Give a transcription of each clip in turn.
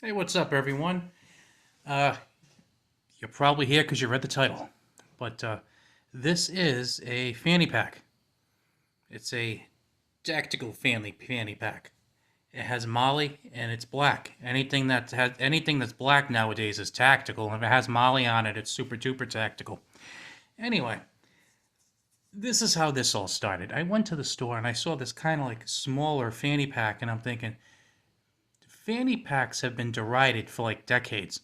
Hey, what's up, everyone? Uh, you're probably here because you read the title, but this is a fanny pack. It's a tactical fanny pack. It has Molly and it's black. Anything that's black nowadays is tactical, and if it has Molly on it, it's super duper tactical. Anyway, this is how this all started. I went to the store and I saw this kind of like smaller fanny pack, and I'm thinking, fanny packs have been derided for like decades.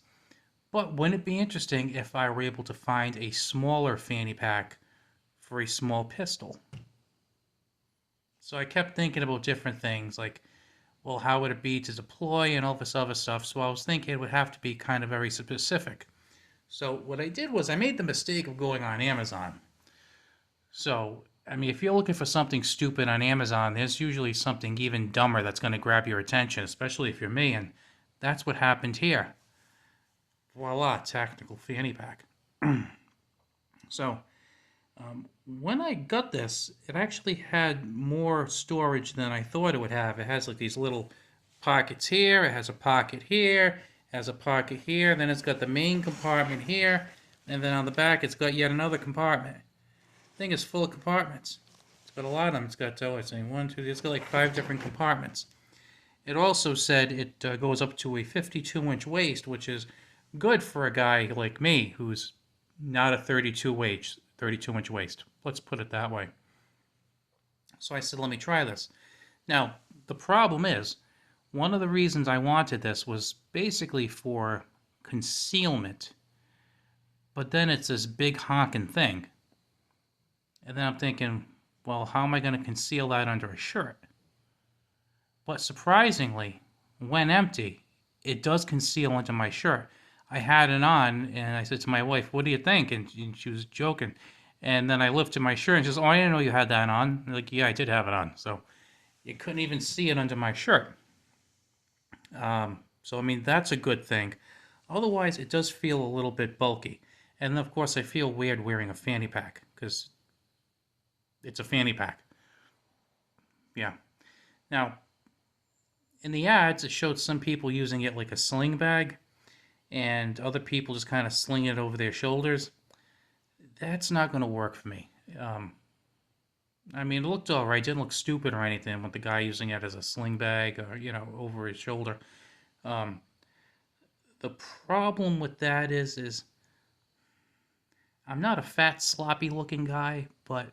But wouldn't it be interesting if I were able to find a smaller fanny pack for a small pistol? So I kept thinking about different things like, well, how would it be to deploy and all this other stuff? So I was thinking it would have to be kind of very specific. So what I did was I made the mistake of going on Amazon. So, I mean, if you're looking for something stupid on Amazon, there's usually something even dumber that's going to grab your attention, especially if you're me, and that's what happened here. Voila, tactical fanny pack. So, when I got this, it actually had more storage than I thought it would have. It has like these little pockets here, it has a pocket here, it has a pocket here, then it's got the main compartment here, and then on the back it's got yet another compartment. The thing is full of compartments. It's got a lot of them. It's got, it's saying one, two, it's got like 5 different compartments. It also said it goes up to a 52-inch waist, which is good for a guy like me who's not a 32-inch waist. Let's put it that way. So I said, let me try this. Now, the problem is, one of the reasons I wanted this was basically for concealment, but then it's this big honking thing. And then I'm thinking, well, how am I going to conceal that under a shirt? But surprisingly, when empty, it does conceal under my shirt. I had it on, and I said to my wife, "What do you think?" And she was joking. And then I lifted my shirt, and she says, "Oh, I didn't know you had that on." I'm like, yeah, I did have it on. So you couldn't even see it under my shirt. So I mean, that's a good thing. Otherwise, it does feel a little bit bulky. And of course, I feel weird wearing a fanny pack because it's a fanny pack. Yeah. Now, in the ads, it showed some people using it like a sling bag, and other people just kind of sling it over their shoulders. That's not going to work for me. I mean, it looked all right. It didn't look stupid or anything with the guy using it as a sling bag or, over his shoulder. Um, the problem with that is I'm not a fat, sloppy looking guy, but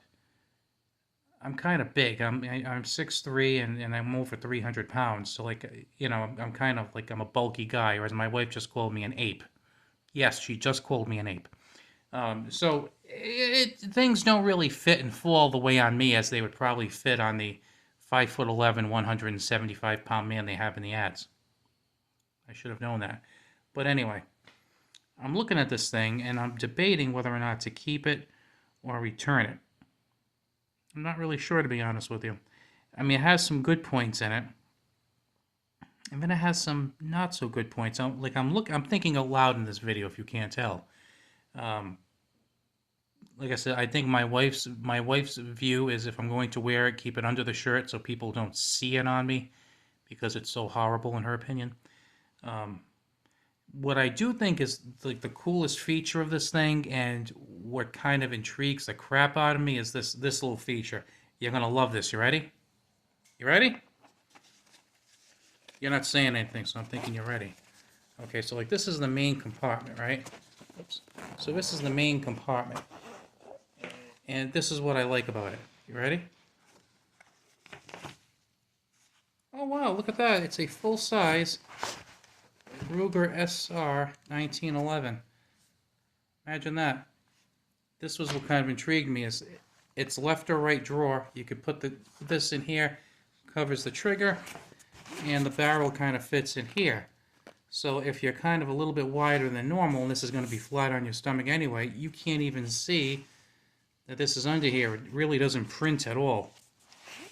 I'm kind of big. I'm 6'3" and I'm over 300 pounds. So, like, I'm kind of like I'm a bulky guy, or as my wife just called me, an ape. Yes, she just called me an ape. So things don't really fit and fall the way on me as they would probably fit on the 5'11", 175-pound man they have in the ads. I should have known that. But anyway, I'm looking at this thing and I'm debating whether or not to keep it or return it. I'm not really sure, to be honest with you. I mean, it has some good points in it, and then it has some not so good points. I'm thinking aloud in this video, if you can't tell. Um, like I said, I think my wife's view is if I'm going to wear it, keep it under the shirt so people don't see it on me because it's so horrible in her opinion. Um, what I do think is like the coolest feature of this thing, and what kind of intrigues the crap out of me, is this little feature. You're gonna love this. You ready? You ready? You're not saying anything, so I'm thinking you're ready. Okay, so like this is the main compartment, right? Oops. So this is the main compartment. And this is what I like about it. You ready? Oh wow, look at that. It's a full-size Ruger SR 1911. Imagine that. This was what kind of intrigued me, is its left or right drawer. You could put this in here, covers the trigger, and the barrel kind of fits in here. So if you're kind of a little bit wider than normal, and this is going to be flat on your stomach anyway, you can't even see that this is under here. It really doesn't print at all.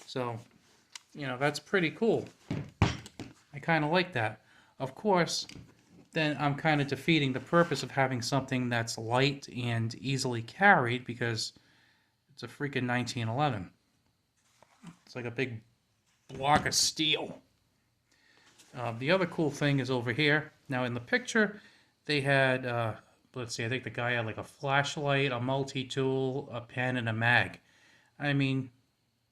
So, that's pretty cool. I kind of like that. Of course, then I'm kind of defeating the purpose of having something that's light and easily carried, because it's a freaking 1911. It's like a big block of steel. The other cool thing is over here. Now in the picture, they had, let's see, I think the guy had like a flashlight, a multi-tool, a pen, and a mag. I mean,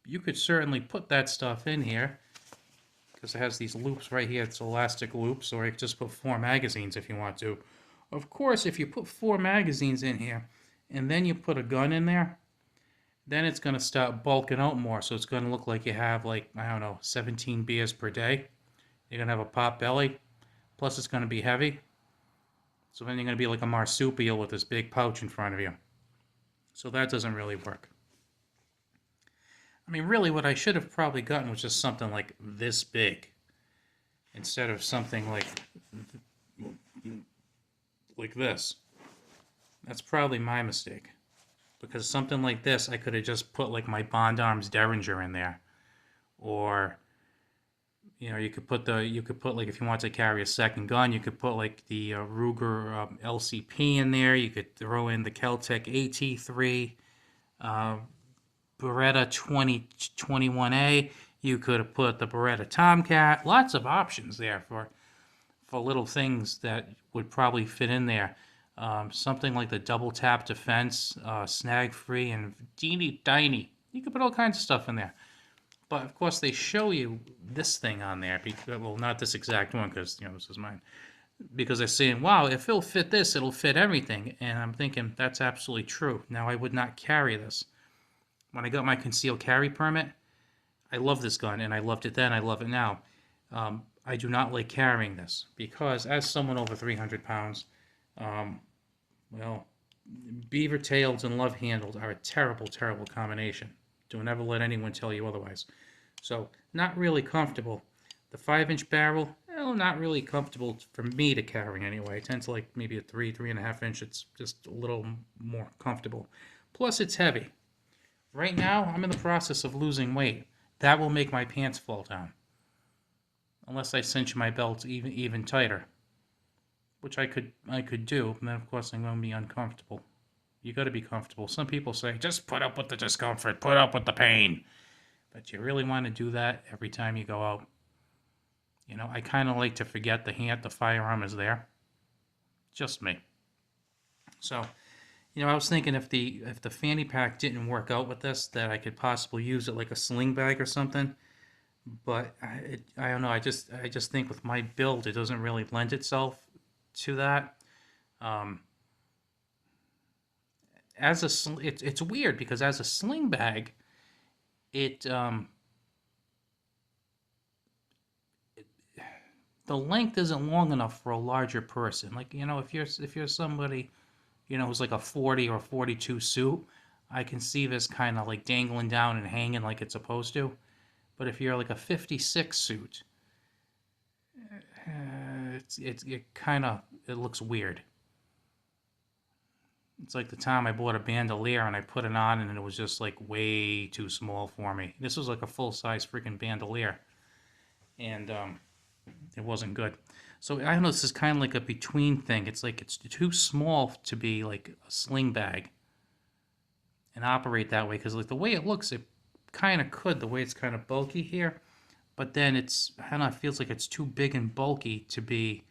you could certainly put that stuff in here because it has these loops right here. It's elastic loops, or you could just put 4 magazines if you want to. Of course, if you put 4 magazines in here and then you put a gun in there, then it's going to start bulking out more. So it's going to look like you have like, I don't know, 17 beers per day. You're going to have a pot belly. Plus it's going to be heavy. So then you're going to be like a marsupial with this big pouch in front of you. So that doesn't really work. I mean, really what I should have probably gotten was just something like this big. Instead of something like this. That's probably my mistake. Because something like this, I could have just put like my Bond Arms Derringer in there. Or, you know, you could put like, if you want to carry a second gun, you could put like the Ruger LCP in there. You could throw in the Kel-Tec AT3, Beretta 2021A. You could have put the Beretta Tomcat. Lots of options there for little things that would probably fit in there. Something like the double tap defense, snag free, and teeny tiny. You could put all kinds of stuff in there. But of course, they show you this thing on there. Because, well, not this exact one, because this is mine. Because they're saying, wow, if it'll fit this, it'll fit everything. And I'm thinking, that's absolutely true. Now, I would not carry this. When I got my concealed carry permit, I love this gun, and I loved it then, I love it now. I do not like carrying this, because as someone over 300 pounds, well, beaver tails and love handles are a terrible, terrible combination. Don't ever let anyone tell you otherwise. So, not really comfortable. The 5-inch barrel, well, not really comfortable for me to carry anyway. I tend to like maybe a 3.5 inch. It's just a little more comfortable. Plus, it's heavy. Right now, I'm in the process of losing weight. That will make my pants fall down. Unless I cinch my belt even tighter. Which I could do, and then of course I'm going to be uncomfortable. You got to be comfortable. Some people say, just put up with the discomfort, put up with the pain. But you really want to do that every time you go out? I kind of like to forget the firearm is there. Just me. So, I was thinking if the fanny pack didn't work out with this, that I could possibly use it like a sling bag or something. But I don't know. I just think with my build, it doesn't really lend itself to that. It's weird because as a sling bag, the length isn't long enough for a larger person. Like, if you're somebody, who's like a 40 or 42 suit, I can see this kind of like dangling down and hanging like it's supposed to. But if you're like a 56 suit, it looks weird. It's like the time I bought a bandolier and I put it on and it was just like way too small for me. This was like a full-size freaking bandolier. And it wasn't good. So I don't know, this is kind of like a between thing. It's like it's too small to be like a sling bag and operate that way. Because like the way it looks, it kind of could, the way it's kind of bulky here. But then I don't know, it feels like it's too big and bulky to be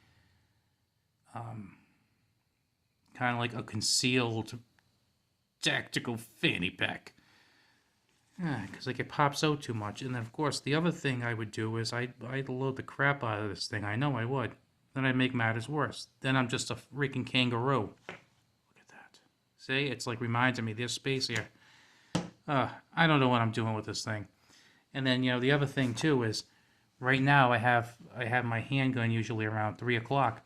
kind of like a concealed tactical fanny pack. Because like it pops out too much. And then of course the other thing I would do is I'd load the crap out of this thing. I know I would. Then I'd make matters worse. Then I'm just a freaking kangaroo. Look at that. See, it's like reminding me there's space here. I don't know what I'm doing with this thing. And then the other thing too is right now I have my handgun usually around 3 o'clock.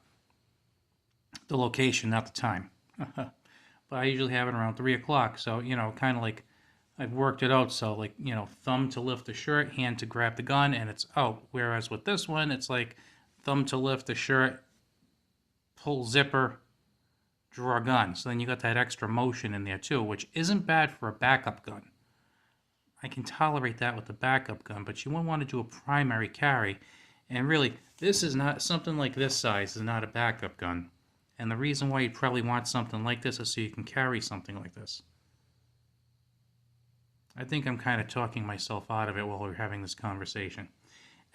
The location, not the time. But I usually have it around 3 o'clock. So kind of like I've worked it out. So like thumb to lift the shirt, hand to grab the gun, and it's out. Whereas with this one, it's like thumb to lift the shirt, pull zipper, draw a gun. So then you got that extra motion in there too, which isn't bad for a backup gun. I can tolerate that with the backup gun, but you won't want to do a primary carry. And really, this is not, something like this size is not a backup gun. And the reason why you'd probably want something like this is so you can carry something like this. I think I'm kind of talking myself out of it while we're having this conversation.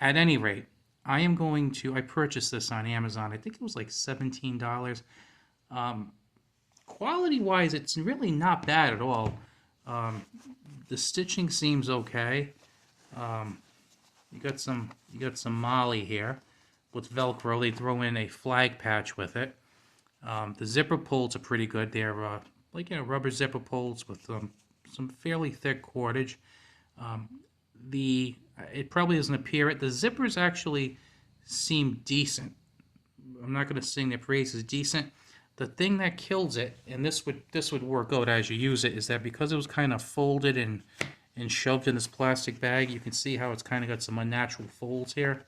At any rate, I am going to, I purchased this on Amazon. I think it was like $17. Um, Quality wise, it's really not bad at all. Um, the stitching seems okay. Um, you got some Molly here with Velcro. They throw in a flag patch with it. The zipper pulls are pretty good. They're like, you know, rubber zipper pulls with some fairly thick cordage. Um, the It probably doesn't appear it. The zippers actually seem decent. I'm not going to sing their praises. Decent. The thing that kills it, and this would work out as you use it, is that because it was kind of folded and shoved in this plastic bag, you can see how it's kind of got some unnatural folds here,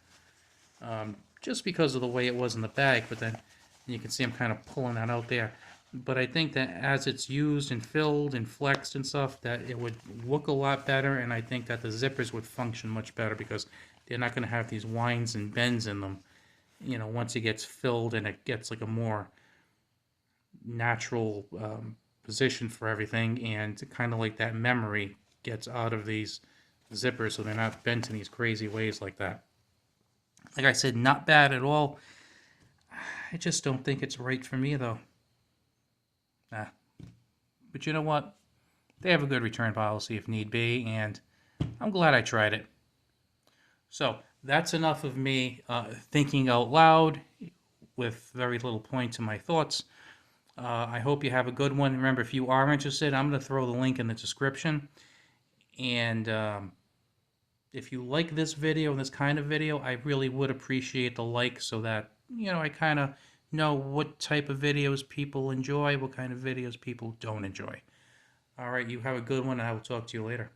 just because of the way it was in the bag. But then you can see I'm kind of pulling that out there. But I think that as it's used and filled and flexed and stuff, that it would look a lot better, and I think that the zippers would function much better because they're not going to have these winds and bends in them. You know, once it gets filled and it gets like a more natural position for everything, and kind of like that memory gets out of these zippers, so they're not bent in these crazy ways like that. Like I said, not bad at all. I just don't think it's right for me though. Nah. But you know what? They have a good return policy if need be, and I'm glad I tried it. So that's enough of me thinking out loud with very little point to my thoughts. I hope you have a good one. Remember, if you are interested, I'm going to throw the link in the description. And if you like this video and this kind of video, I really would appreciate the like so that, you know, I kind of know what type of videos people enjoy, what kind of videos people don't enjoy. All right, you have a good one, and I will talk to you later.